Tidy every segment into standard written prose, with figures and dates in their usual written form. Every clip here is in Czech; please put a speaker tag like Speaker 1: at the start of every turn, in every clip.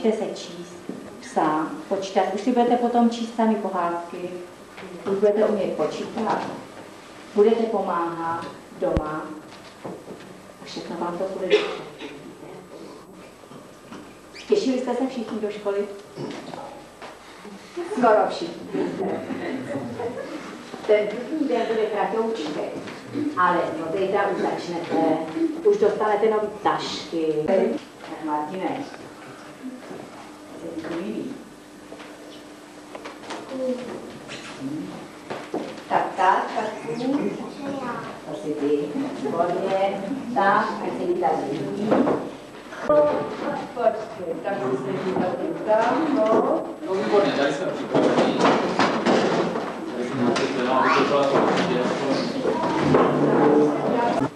Speaker 1: naučte se číst sám, počítat. Už si budete potom číst sami pohádky, už budete umět počítat, budete pomáhat doma a všechno vám to bude dobře. Těšili jste se všichni do školy? Skoro všichni. Ten první den bude kratoučkej, ale no zítra už začnete, už dostanete nové tašky. Tak Martine, se ti to líbí? Tak, to si ty, výborně, tak, ať se jí tady líbí. Počkej, tak si se jí tady tam, no.
Speaker 2: No výborně, tady jsme připraveni.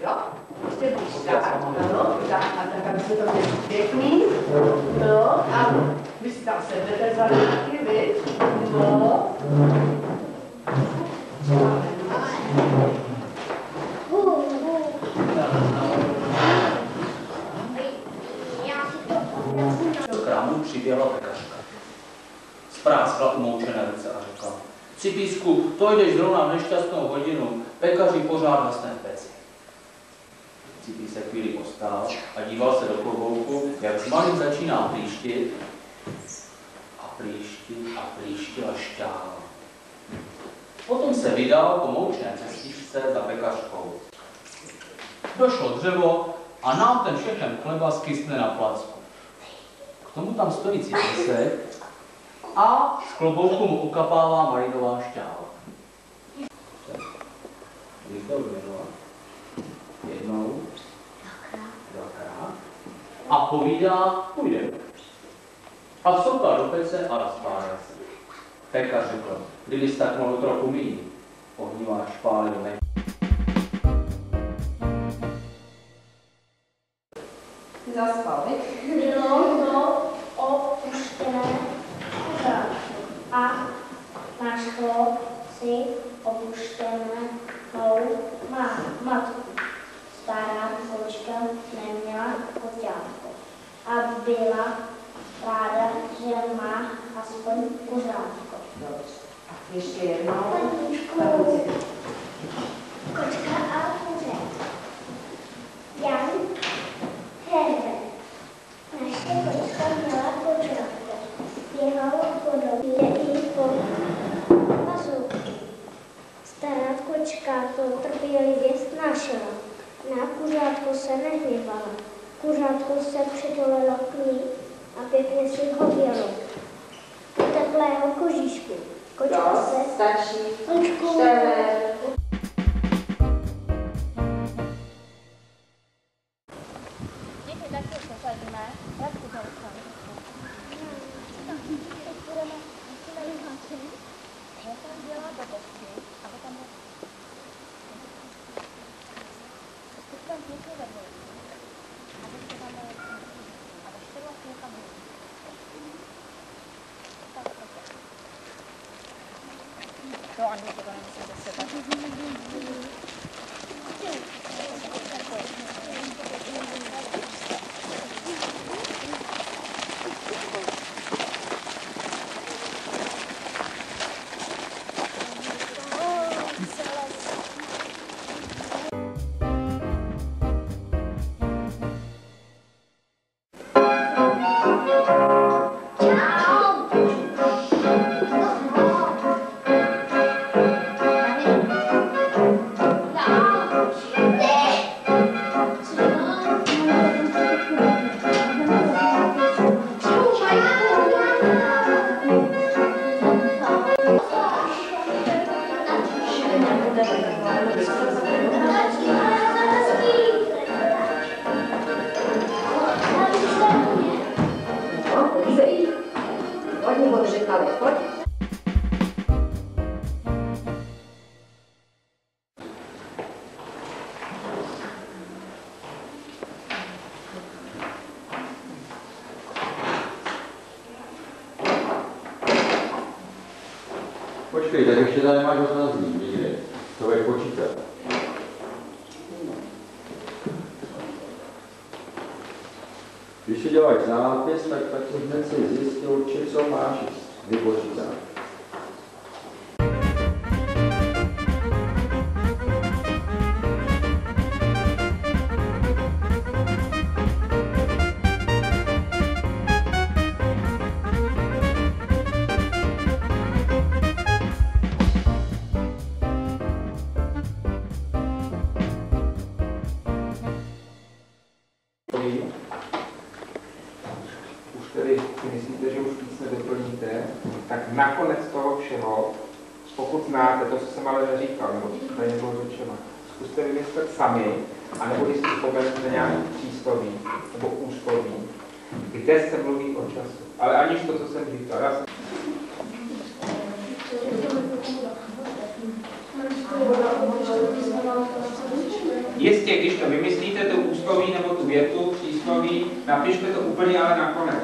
Speaker 1: Jo, ještě blížka, ano, tak aby se to měli pěkný, no, a vy si tam sednete za ruky, vy, no.
Speaker 2: Do krámu přiběhla pekařka. Spráskla umoučené ruce a řekla: Cipísku, to jdeš zrovna v nešťastnou hodinu, pekaři pořád hasne v peci. Cipí se chvíli postál a díval se do klobouku, jak s malým začíná plíštit a plíštil a šťál. Potom se vydal po moučné cestičce za pekařkou. Došlo dřevo a nám ten všechen chleba skysne na placku. K tomu tam stojí Cipísek a z klobouku mu ukapává Marinová šťáva. Jednou, dvakrát a povídá, půjde. A vstoupal do pece a rozpálil se. Pekař řekl: kdybys tak mohl trochu míň, ohnívá špálil ne.
Speaker 1: Zaspal,
Speaker 3: Bylo opuštěné a našlo si opuštěnou matku. Stará kočka neměla koťátko a byla ráda, že má aspoň kuřátko.
Speaker 1: dobře. A ještě jednou.
Speaker 3: Paníčku, kočka a kuřátko. Jan Herbert. Naše kočka měla kuřátko. Běhalo podobně i po pasouky. Stará kočka to trpělivě snášela. Na kuřátko se nehněvala. Kuřátko se přitulilo k ní a pěkně si ho vělo. Do teplého kožíšku. Kočka se
Speaker 1: stačí.
Speaker 3: Kočku.
Speaker 4: Děti taky posadíme, jak to tam musíme jít háčení. Já tam dělá do bosky, aby tam bylo. Teď tam pěkně vedou. A teď se tam bude. A ještě vlastně tam bude. Tak, tak. To ani to nemusí ze sebe.
Speaker 5: Počkej, tak ještě tady máš otazník někde. To budeš počítat. Když si děláš zápis, tak taky hned si zjistil určitě, co máš vypočítat.
Speaker 6: Už tedy myslíte, že už víc nedoplníte, tak nakonec toho všeho, pokud znáte to, co jsem ale neříkal, nebo co tady nebylo řečeno, zkuste vymyslet sami, anebo když si vzpomenete nějaký přísloví nebo úsloví, kde se mluví o času. Ale aniž to, co jsem říkal. Já jsem... Jistě, když to vymyslíte, tu úsloví nebo tu větu, přísloví, napište to úplně ale nakonec.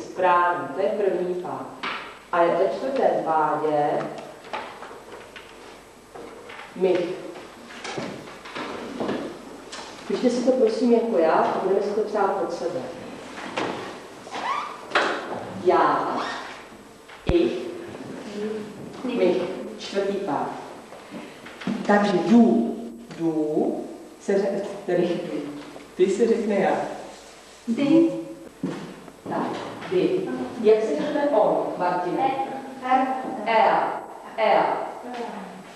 Speaker 7: Správně, to je první pád. A ve čtvrtém pádě mich. Pište si to prosím jako já a budeme si to psát pod sebe. Já, ich, mich. Čtvrtý pád. Takže du se řekne, tedy ty se řekne já.
Speaker 1: Ty.
Speaker 7: Tak, ty. Jak se řekne on, Martin? El.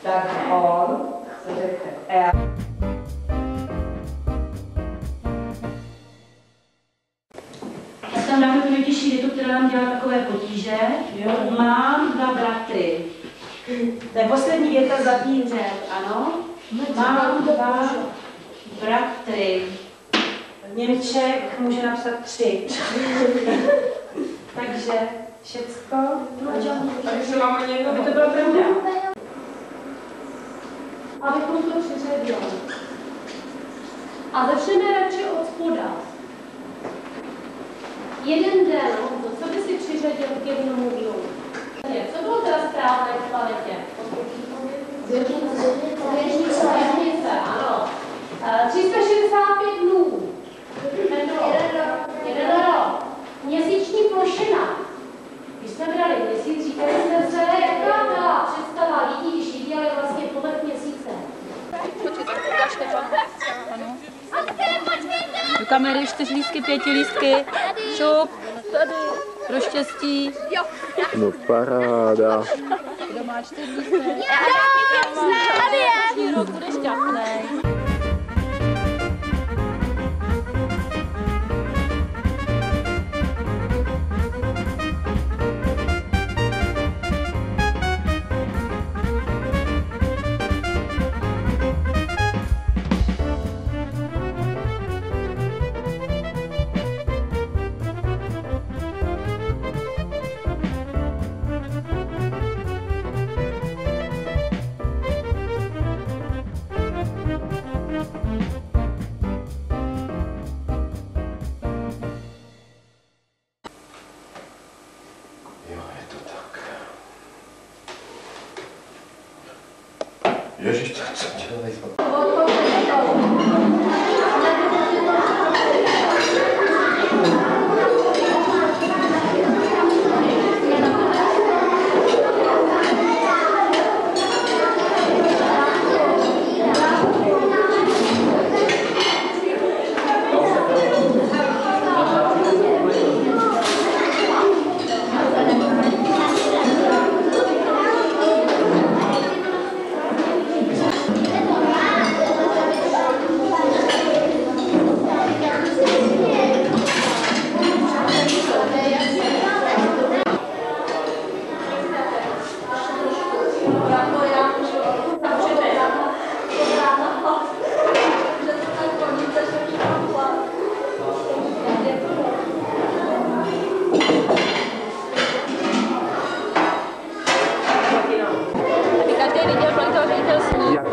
Speaker 7: Takže on se řekne el.
Speaker 8: Já jsem dám tu nejtěžší větu, která nám dělá takové potíže. Mám dva bratry. To je poslední věta za týdřem, ano. Mám dva bratry. Němček může napsat 3. Takže všecko. Takže máme někdo, aby to bylo pravda. Abychom to přiřadili. A začneme radši od spoda. Jeden den, co by si přiřadil k jednomu dnu? Co bylo teda správné v planetě? Věžnice, ano. 365 dnů. Jeden rok. Měsíční plošina. Když jsme brali měsíc, říkali jsme se, jaká byla představa lidí, když viděli vlastně povrch měsíce.
Speaker 9: Do kamery 4 lístky, 5 lístky. Šup. Pro štěstí.
Speaker 5: No paráda.
Speaker 9: Kdo má 4 lístky? Příští rok bude šťastný.
Speaker 5: Ježiš, to co dělají?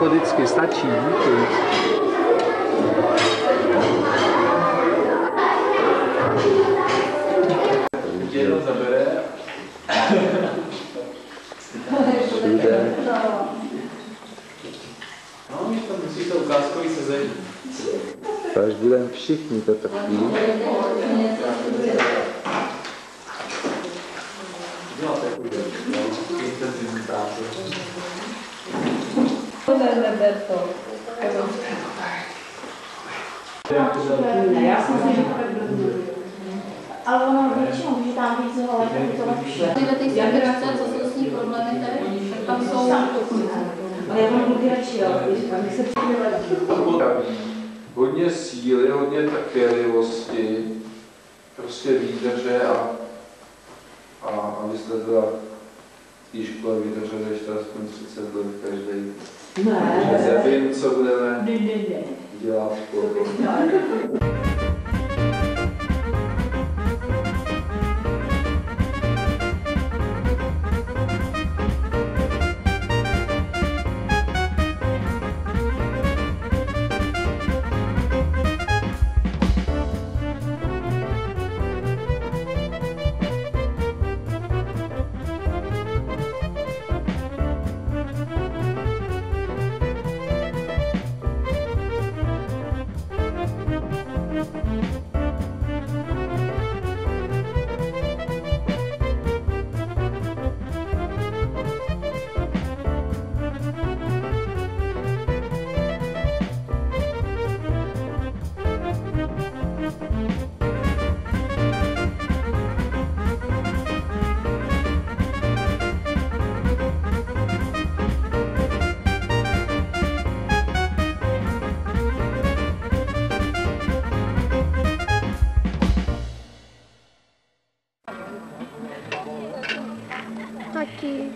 Speaker 5: jako vždycky, stačí, díky.
Speaker 2: Dědo zabere. No, my to musíte ukázkový sezení.
Speaker 5: Takže budeme všichni to takový.
Speaker 2: Děláte jako intenzivní práce.
Speaker 8: Já jsem si říkala,
Speaker 1: Ale ono většinou, když tam víc holek, tak je to lepší.
Speaker 9: Tyhle ty svědečce, co jsou s ní problémy teď, tak tam jsou...
Speaker 8: ale já mám hodně radši, ale když se
Speaker 5: Hodně síly, hodně trpělivosti, prostě výdrže a abyste teda v té škole vydrželi ještě aspoň 30 let každý.
Speaker 8: ne.
Speaker 5: Nevím, co budeme dělat spolu.
Speaker 3: Taky.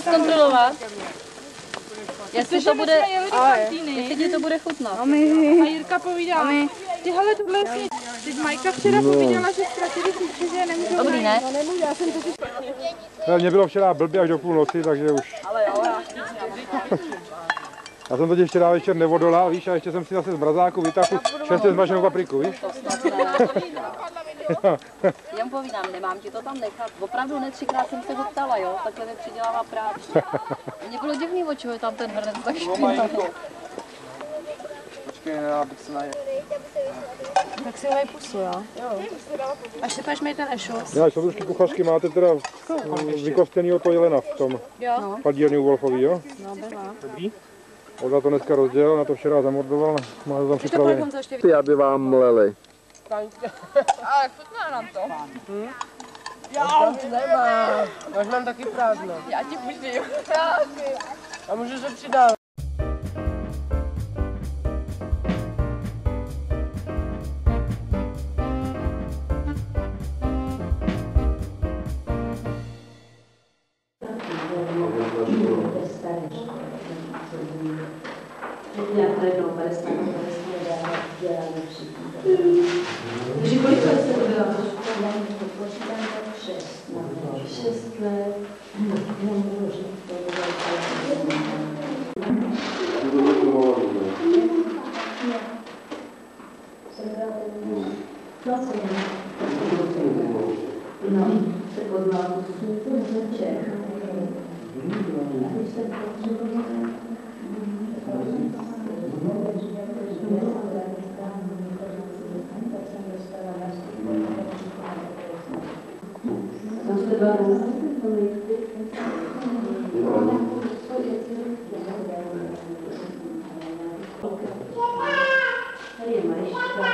Speaker 9: Zkontrolovat, jestli to bude, jestli ti to bude chutnat.
Speaker 10: A Jirka povídá, ty hele, tohle je sněd. Teď Majka včera povídala, že ztratili kluči, že nemůžu.
Speaker 9: Dobrý, ne?
Speaker 10: Já jsem to si...
Speaker 11: Mně bylo včera blbě až do půlnoci, takže už.
Speaker 9: Ale jo,
Speaker 11: Já jsem totiž včera večer neodolal, víš, a ještě jsem si zase z mrazáku vytáhl 6 zmaženou papriku, víš?
Speaker 9: to snad ne. Já mu povídám, nemám ti to tam nechat. Opravdu ne, 3krát jsem se ho ptala, jo, takhle mi přidělává práci. Mně bylo divný, o čeho je tam ten hrnec tak špinavý.
Speaker 5: Počkej, abych se najel.
Speaker 10: Tak si dej pusu, jo? Až si paš mi ten ešos.
Speaker 11: Já, soudružky kuchařky máte teda vykostěnýho to jelena v tom padírně u Wolfový, jo?
Speaker 10: No, byla.
Speaker 11: Dobrý. Olda to dneska rozdělal, na to včera zamordoval, má to tam připravený.
Speaker 5: Ty, aby vám mleli.
Speaker 10: Ale chutná nám to. Já už nemám. Máš mám taky prázdno. Já ti pustím. A můžu se přidat.
Speaker 8: Takže kolik let jste to byla?
Speaker 1: 6 let. No, se poznala, to jsem Čech. A když se potřebovala, tady je Mariška.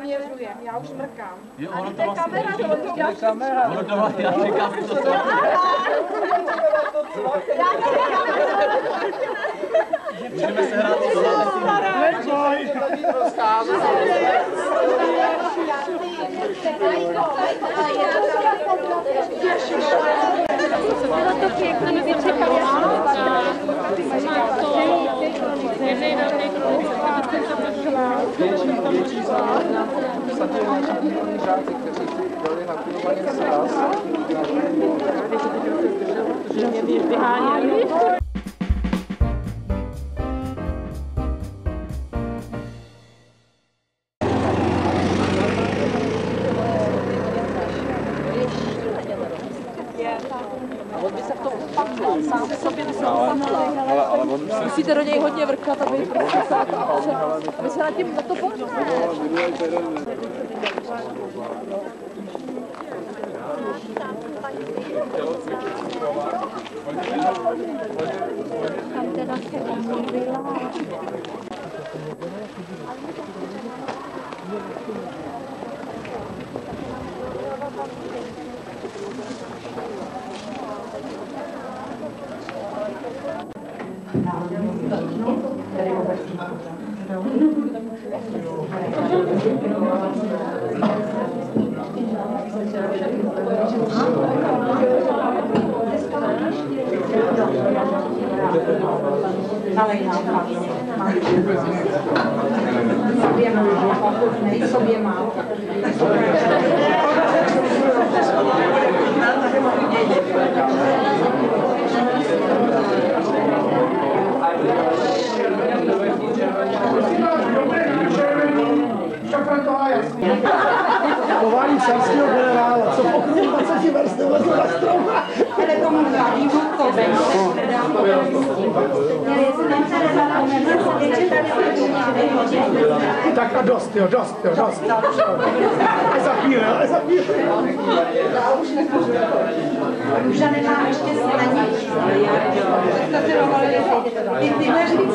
Speaker 10: naměřuje, já už mrkám.
Speaker 2: Jo,
Speaker 10: Ani
Speaker 2: ono to
Speaker 10: to je
Speaker 2: vlastně
Speaker 10: kamera, to udělá
Speaker 2: kamera. Ono to vlastně, já říkám, že to můžeme se hrát
Speaker 4: Bylo to pěkné, my jsme čekali, má to nevědomý kluk, a ten to pošlal. Že mě vyháněli.
Speaker 9: A on by se v tom upamlal, sám sobě by se upamlal. Musíte do něj hodně vrkat, aby prostě aby se nad tím na to podíval.
Speaker 4: Tam teda se omluvila.
Speaker 7: Sobě má.
Speaker 12: Chování carského generála, co po 20 verst nevlezl na strom.
Speaker 7: Ale to mám hlavní to
Speaker 12: Tak a dost, jo, dost. Ale za chvíli.
Speaker 7: Už nemá ještě slaní. Ty budeš víc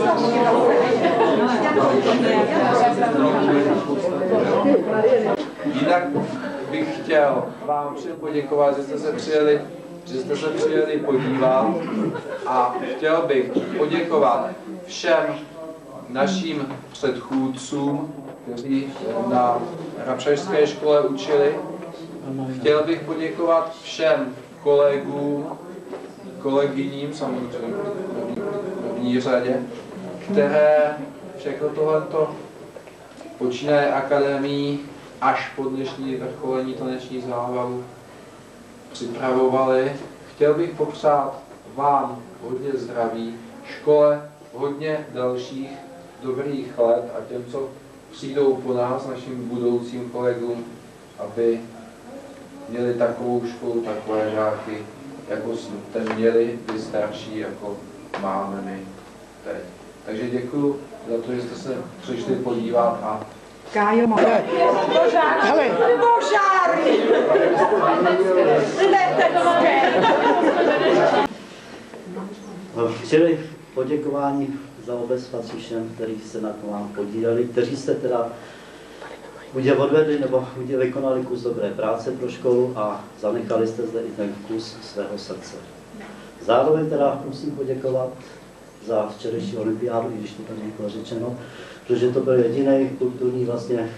Speaker 5: Jinak bych chtěl vám všem poděkovat, že jste se přijeli podívat a chtěl bych poděkovat všem našim předchůdcům, kteří na Rabšajské škole učili. Chtěl bych poděkovat všem kolegům, kolegyním, samozřejmě v první řadě, které všechno tohleto počínaje akademií až po dnešní vrcholení taneční zábavu připravovali. Chtěl bych popřát vám hodně zdraví, škole hodně dalších dobrých let a těm, co přijdou po nás, našim budoucím kolegům, aby měli takovou školu, takové žáky, jako jste měli vy starší, jako máme my teď. Takže děkuji za to, že jste se přišli podívat a
Speaker 7: Kájo, moje.
Speaker 12: Hele.
Speaker 7: Požáry! Letecké!
Speaker 13: Čili poděkování za obec patří všem, kteří se na to vám podíleli, kteří jste teda buď odvedli nebo buď vykonali kus dobré práce pro školu a zanechali jste zde i ten kus svého srdce. Zároveň teda musím poděkovat za včerejší olympiádu, i když to tady bylo řečeno, protože to byl jediný kulturní vlastně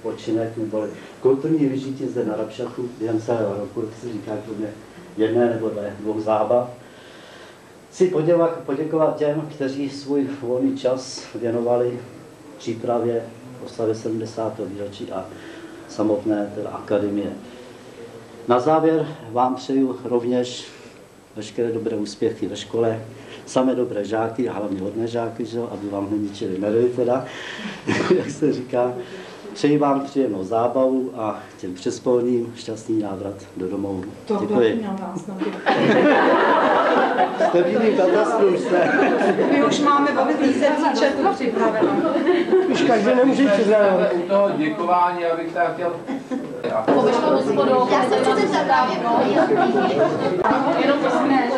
Speaker 13: počinek, nebo kulturní vyžití zde na Rabšachu během celého roku, jak se říká, kromě jedné nebo dvou zábav. Chci poděkovat těm, kteří svůj volný čas věnovali přípravě oslavě 70. výročí a samotné teda akademie. Na závěr vám přeju rovněž veškeré dobré úspěchy ve škole, samé dobré žáky a hlavně hodné žáky, že? Aby vám neničili nervy teda, jak se říká. Přeji vám příjemnou zábavu a těm přespolním šťastný návrat do domovů. Děkuji. Jste v jiným katastru, jste.
Speaker 7: My už máme babičce četlo připraveno.
Speaker 12: Už každý nemůže přiznat.
Speaker 5: U toho děkování, abych tam chtěl...
Speaker 3: Já jsem přece právě
Speaker 4: Jenom to jsme.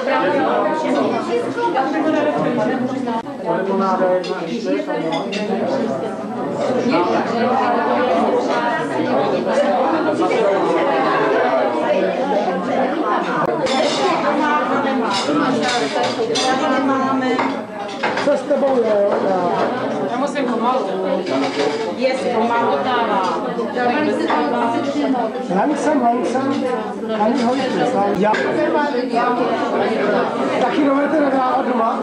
Speaker 12: Limonáda jedna ještě, co s tebou je, jo?
Speaker 10: Já musím pomalu.
Speaker 8: Jestli pomalu dává.
Speaker 12: Langsam. Ani hojitě. Taky budete nahrávat doma?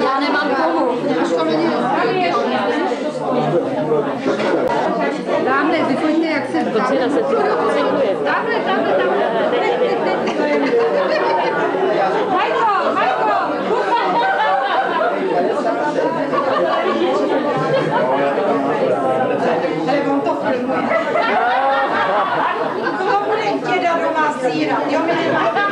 Speaker 9: Já nemám komu. Až to není. Dámhle, vypojďte, jak se dá. Dámhle. Majko! Ale on to filmuje. To bude tě do doma sírat, jo, my nemáme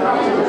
Speaker 12: Thank you.